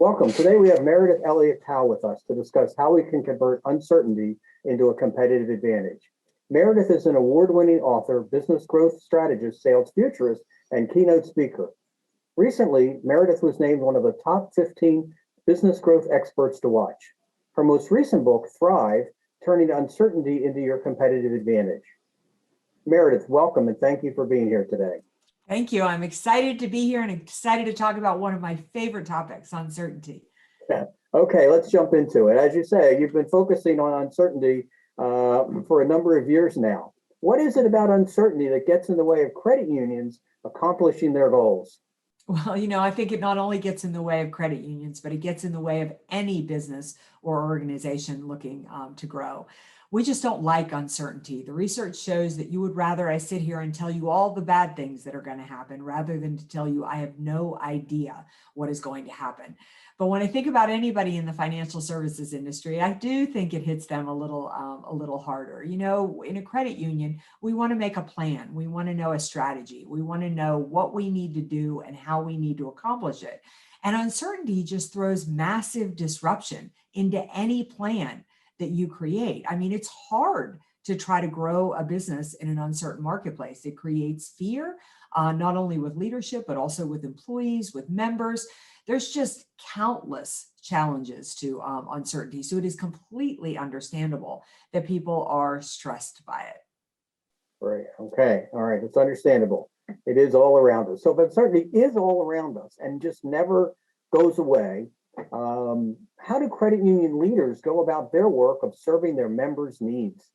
Welcome. Today we have Meridith Elliott Powell with us to discuss how we can convert uncertainty into a competitive advantage. Meridith is an award-winning author, business growth strategist, sales futurist, and keynote speaker. Recently, Meridith was named one of the top 15 business growth experts to watch. Her most recent book, Thrive, Turning Uncertainty into Your Competitive Advantage. Meridith, welcome and thank you for being here today. Thank you. I'm excited to be here and excited to talk about one of my favorite topics, uncertainty. Yeah. Okay, let's jump into it. As you say, you've been focusing on uncertainty for a number of years now. What is it about uncertainty that gets in the way of credit unions accomplishing their goals? Well, I think it not only gets in the way of credit unions, but it gets in the way of any business or organization looking to grow. We just don't like uncertainty. The research shows that you would rather I sit here and tell you all the bad things that are going to happen rather than to tell you I have no idea what is going to happen. But when I think about anybody in the financial services industry, I do think it hits them a little harder. In a credit union, we want to make a plan. We want to know a strategy. We want to know what we need to do and how we need to accomplish it. And uncertainty just throws massive disruption into any plan that you create. I mean, it's hard to try to grow a business in an uncertain marketplace. It creates fear, not only with leadership, but also with employees, with members. There's just countless challenges to uncertainty. So it is completely understandable that people are stressed by it. Right. Okay. All right. It's understandable. It is all around us. So if uncertainty is all around us and just never goes away, how do credit union leaders go about their work of serving their members' needs?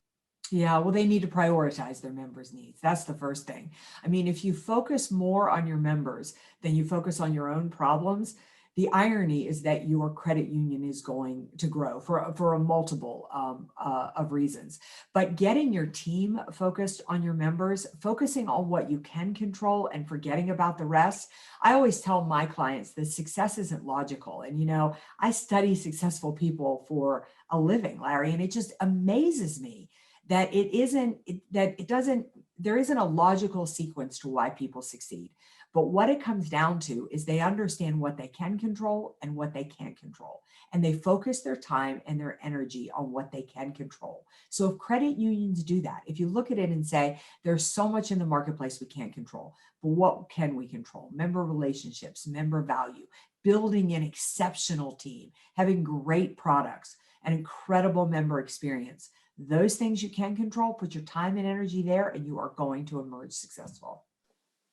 Yeah, well, they need to prioritize their members' needs. That's the first thing. I mean, if you focus more on your members than you focus on your own problems, the irony is that your credit union is going to grow for a multiple of reasons. But getting your team focused on your members, focusing on what you can control and forgetting about the rest. I always tell my clients that success isn't logical. And, I study successful people for a living, Larry, and it just amazes me that there isn't a logical sequence to why people succeed. But what it comes down to is they understand what they can control and what they can't control. And they focus their time and their energy on what they can control. So if credit unions do that, if you look at it and say, there's so much in the marketplace we can't control, but what can we control? Member relationships, member value, building an exceptional team, having great products, an incredible member experience. Those things you can control, put your time and energy there, and you are going to emerge successful.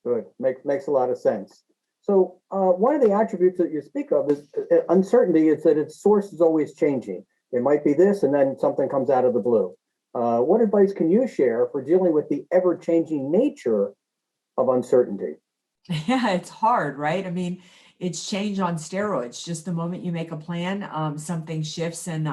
Good. Makes a lot of sense. So one of the attributes that you speak of is uncertainty is that its source is always changing. It might be this, and then something comes out of the blue. What advice can you share for dealing with the ever-changing nature of uncertainty? Yeah, it's hard, right? I mean, it's change on steroids. Just the moment you make a plan, something shifts and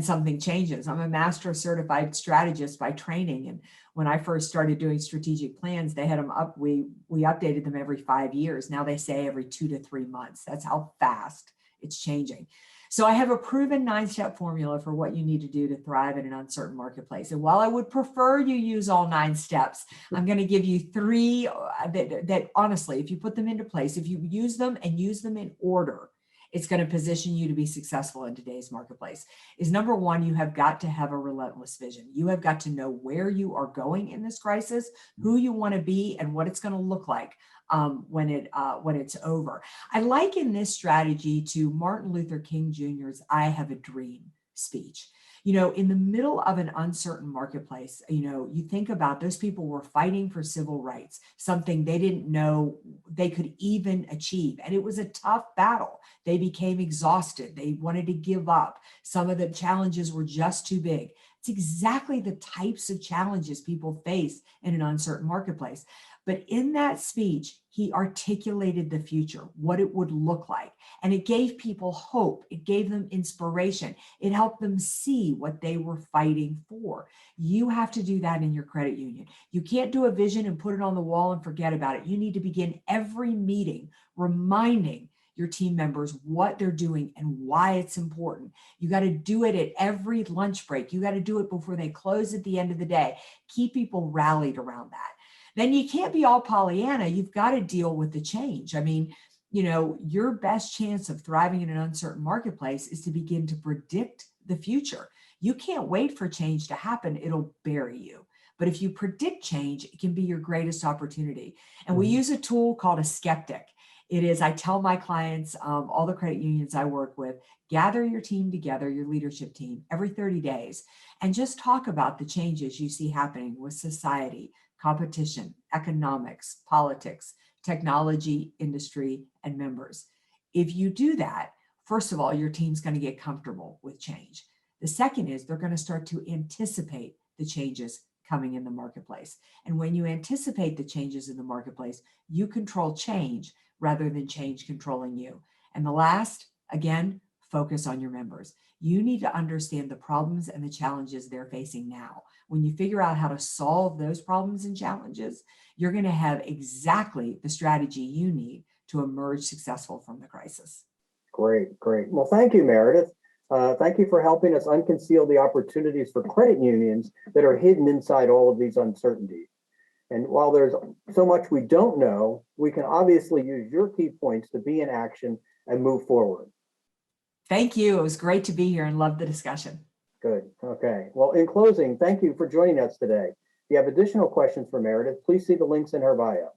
something changes. I'm a master certified strategist by training, and when I first started doing strategic plans, they had them up. We updated them every 5 years. Now they say every 2 to 3 months. That's how fast it's changing. So I have a proven 9-step formula for what you need to do to thrive in an uncertain marketplace. And while I would prefer you use all 9 steps, I'm going to give you 3 that honestly, if you put them into place, if you use them and use them in order, it's going to position you to be successful in today's marketplace. Is number 1, you have got to have a relentless vision. You have got to know where you are going in this crisis, who you want to be, and what it's going to look like when it's over. I liken this strategy to Martin Luther King Jr.'s "I Have a Dream" speech. In the middle of an uncertain marketplace, you think about those people were fighting for civil rights, something they didn't know they could even achieve. And it was a tough battle. They became exhausted. They wanted to give up. Some of the challenges were just too big. It's exactly the types of challenges people face in an uncertain marketplace. But in that speech, he articulated the future, what it would look like. And it gave people hope. It gave them inspiration. It helped them see what they were fighting for. You have to do that in your credit union. You can't do a vision and put it on the wall and forget about it. You need to begin every meeting reminding your team members what they're doing and why it's important. You got to do it at every lunch break. You got to do it before they close at the end of the day. Keep people rallied around that. Then you can't be all Pollyanna. You've got to deal with the change. I mean, your best chance of thriving in an uncertain marketplace is to begin to predict the future. You can't wait for change to happen. It'll bury you. But if you predict change, it can be your greatest opportunity. And we use a tool called a skeptic. I tell my clients, all the credit unions I work with, gather your team together, your leadership team, every 30 days, and just talk about the changes you see happening with society, competition, economics, politics, technology, industry, and members. If you do that, first of all, your team's going to get comfortable with change. The second is they're going to start to anticipate the changes coming in the marketplace. And when you anticipate the changes in the marketplace, you control change rather than change controlling you. And the last, again, focus on your members. You need to understand the problems and the challenges they're facing now. When you figure out how to solve those problems and challenges, you're going to have exactly the strategy you need to emerge successful from the crisis. Great, great. Well, thank you, Meredith. Thank you for helping us unconceal the opportunities for credit unions that are hidden inside all of these uncertainties. And while there's so much we don't know, we can obviously use your key points to be in action and move forward. Thank you. It was great to be here and love the discussion. Good. Okay. Well, in closing, thank you for joining us today. If you have additional questions for Meredith, please see the links in her bio.